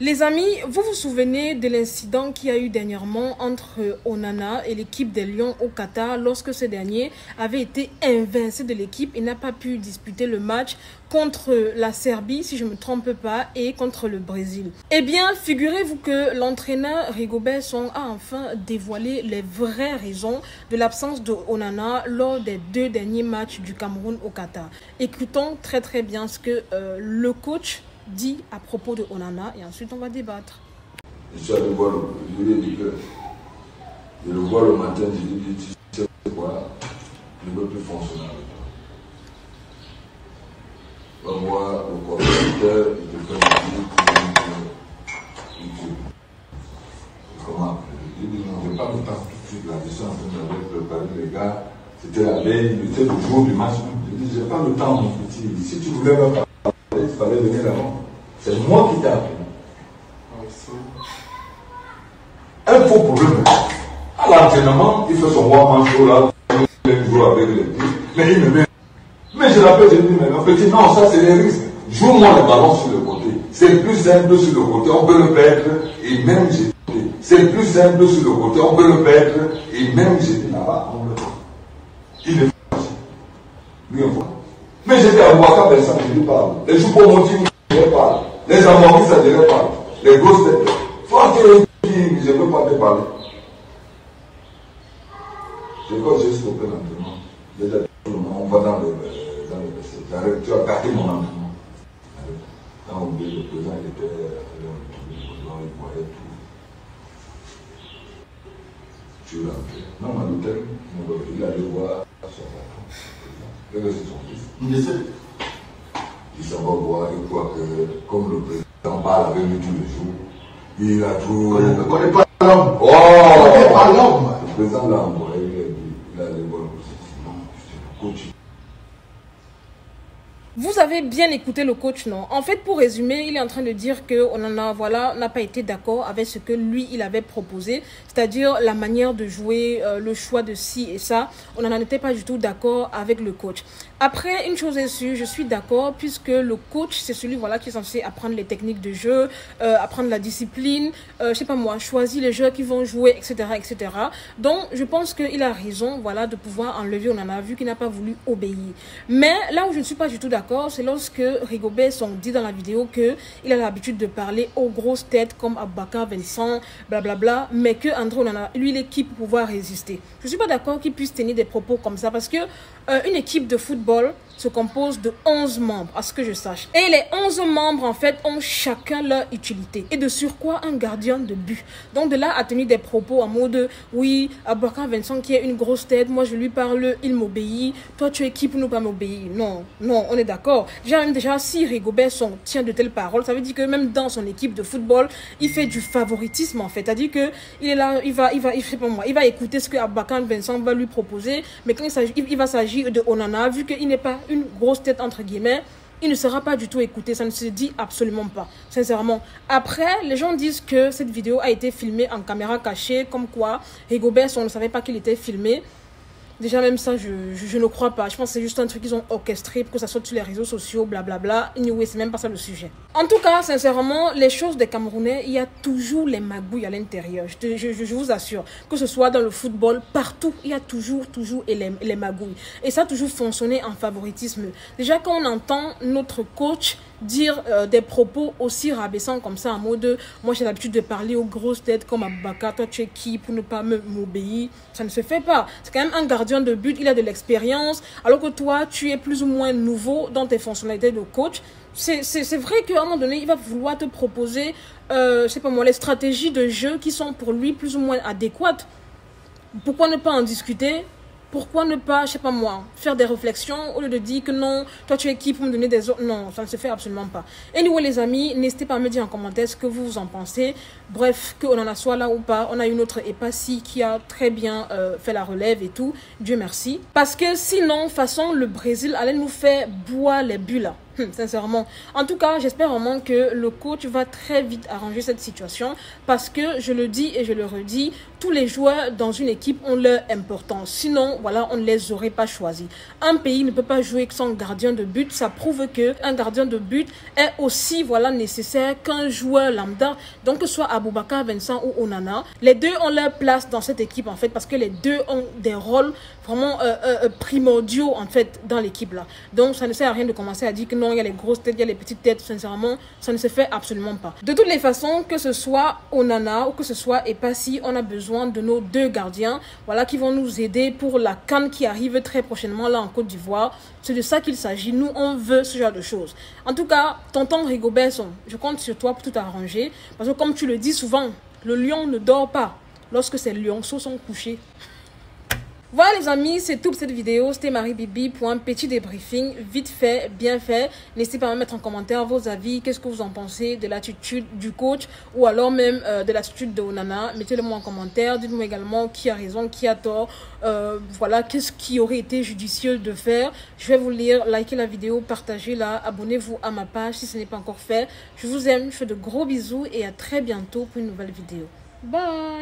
Les amis, vous vous souvenez de l'incident qu'il y a eu dernièrement entre Onana et l'équipe des Lions au Qatar lorsque ce dernier avait été invincé de l'équipe et n'a pas pu disputer le match contre la Serbie, si je ne me trompe pas, et contre le Brésil. Eh bien, figurez-vous que l'entraîneur Rigobert Song a enfin dévoilé les vraies raisons de l'absence de Onana lors des 2 derniers matchs du Cameroun au Qatar. Écoutons très bien ce que le coach dit à propos de Onana et ensuite on va débattre. Je suis allé voir je lui ai dit que je le vois le matin, je lui ai dit tu sais quoi, je ne veux plus fonctionner avec toi. Va voir le coordinateur, il te fait une visite. Comment? Je lui ai dit non, je n'ai pas le temps tout de suite, la mission en train d'avoir préparé les gars, c'était la veille, c'était le jour du match. Je lui ai dit je n'ai pas le temps mon petit, si tu voulais me parler, il fallait venir là-bas. C'est moi qui t'ai appelé. Un faux problème. À l'entraînement, il fait son one-man show là, il joue avec les petits, mais il me met. Mais je l'appelle, je lui dis, mais mon petit, non, ça c'est les risques. Joue-moi le ballon sur le côté. C'est plus simple sur le côté, on peut le perdre et même jeter. C'est plus simple sur le côté, on peut le perdre et même jeter là-bas, on le fait. Il est facile. Lui, on voit. Mais j'étais à Ouaka, personne ne lui parle. Les jours pour mon team, je ne parle. Les amortis, ça ne dirait pas. Les grosses têtes. Faut que je ne veux pas te parler. Je crois que j'ai stoppé l'entraînement. Déjà, on va dans le WC. Tu as gâté mon entraînement. Quand on dit le président, il était il voyait tout. Tu l'as fait. Non, à l'hôtel, il allait voir son patron. C'est son fils. Il s'en va voir, il croit que, comme le président parle avec lui tous les jours, il a tout. Il ne connaît pas l'homme. Oh! Il ne connaît pas l'homme. Le président l'a envoyé, il a allé voir le président. Je suis le coach. Vous avez bien écouté le coach, non? En fait, pour résumer, il est en train de dire que Onana, voilà, n'a pas été d'accord avec ce que lui, il avait proposé, c'est-à-dire la manière de jouer, le choix de ci et ça. Onana n'était pas du tout d'accord avec le coach. Après, une chose est sûre, je suis d'accord, puisque le coach, c'est celui, voilà, qui est censé apprendre les techniques de jeu, apprendre la discipline, je sais pas moi, choisir les joueurs qui vont jouer, etc., etc. Donc, je pense qu'il a raison, voilà, de pouvoir enlever Onana, vu qu'il n'a pas voulu obéir. Mais là où je ne suis pas du tout d'accord, c'est lorsque Rigobert Song dit dans la vidéo qu'il a l'habitude de parler aux grosses têtes comme Aboubakar Vincent, blablabla, mais que André Onana, lui, l'équipe pour pouvoir résister. Je ne suis pas d'accord qu'il puisse tenir des propos comme ça parce que une équipe de football se compose de 11 membres, à ce que je sache. Et les 11 membres, en fait, ont chacun leur utilité. Et de surcroît, un gardien de but. Donc de là à tenir des propos en mode, oui, Aboubakar Vincent qui est une grosse tête, moi je lui parle, il m'obéit, toi tu es qui pour ne pas m'obéir? Non, non, on est d'accord. Déjà, si Rigobert Song tient de telles paroles, ça veut dire que même dans son équipe de football, il fait du favoritisme, en fait. C'est-à-dire que il est là, il va écouter ce que Aboubakar Vincent va lui proposer, mais quand il va s'agir de Onana, vu qu'il n'est pas une grosse tête entre guillemets, il ne sera pas du tout écouté, ça ne se dit absolument pas, sincèrement. Après, les gens disent que cette vidéo a été filmée en caméra cachée, comme quoi Rigobert Song ne savait pas qu'il était filmé. Déjà même ça, je ne crois pas. Je pense que c'est juste un truc qu'ils ont orchestré pour que ça saute sur les réseaux sociaux, blablabla. Anyway, c'est même pas ça le sujet. En tout cas, sincèrement, les choses des Camerounais, il y a toujours les magouilles à l'intérieur. Je vous assure. Que ce soit dans le football, partout, il y a toujours les magouilles. Et ça a toujours fonctionné en favoritisme. Déjà, quand on entend notre coach dire des propos aussi rabaissants comme ça, en mode moi j'ai l'habitude de parler aux grosses têtes comme Aboubakar, toi tu es qui pour ne pas m'obéir, ça ne se fait pas. C'est quand même un gardien de but, il a de l'expérience, alors que toi tu es plus ou moins nouveau dans tes fonctionnalités de coach. C'est vrai qu'à un moment donné il va vouloir te proposer je sais pas moi, les stratégies de jeu qui sont pour lui plus ou moins adéquates. Pourquoi ne pas en discuter? Pourquoi ne pas, je sais pas moi, faire des réflexions au lieu de dire que non, toi tu es qui pour me donner des ordres? Non, ça ne se fait absolument pas. Anyway les amis, n'hésitez pas à me dire en commentaire ce que vous en pensez. Bref, qu'on en a soit là ou pas, on a une autre Epassi qui a très bien fait la relève et tout. Dieu merci. Parce que sinon, de toute façon, le Brésil allait nous faire boire les bulles là. Sincèrement. En tout cas, j'espère vraiment que le coach va très vite arranger cette situation parce que, je le dis et je le redis, tous les joueurs dans une équipe ont leur importance. Sinon, voilà, on ne les aurait pas choisis. Un pays ne peut pas jouer sans gardien de but. Ça prouve qu'un gardien de but est aussi, voilà, nécessaire qu'un joueur lambda. Donc, que ce soit Aboubakar, Vincent ou Onana, les deux ont leur place dans cette équipe, en fait, parce que les deux ont des rôles vraiment primordiaux, en fait, dans l'équipe là. Donc, ça ne sert à rien de commencer à dire que non, il y a les grosses têtes, il y a les petites têtes. Sincèrement, ça ne se fait absolument pas. De toutes les façons, que ce soit Onana ou que ce soit Epassi, on a besoin de nos deux gardiens, voilà, qui vont nous aider pour la CAN qui arrive très prochainement là en Côte d'Ivoire. C'est de ça qu'il s'agit. Nous, on veut ce genre de choses. En tout cas, tonton Rigobert, je compte sur toi pour tout arranger. Parce que comme tu le dis souvent, le lion ne dort pas lorsque ses lionceaux sont couchés. Voilà les amis, c'est tout pour cette vidéo. C'était Marie Bibi pour un petit débriefing, vite fait, bien fait. N'hésitez pas à mettre en commentaire vos avis. Qu'est-ce que vous en pensez de l'attitude du coach ou alors même de l'attitude de Onana. Mettez-le moi en commentaire. Dites-moi également qui a raison, qui a tort. Voilà, qu'est-ce qui aurait été judicieux de faire. Je vais vous lire, likez la vidéo, partagez-la, abonnez-vous à ma page si ce n'est pas encore fait. Je vous aime, je fais de gros bisous et à très bientôt pour une nouvelle vidéo. Bye!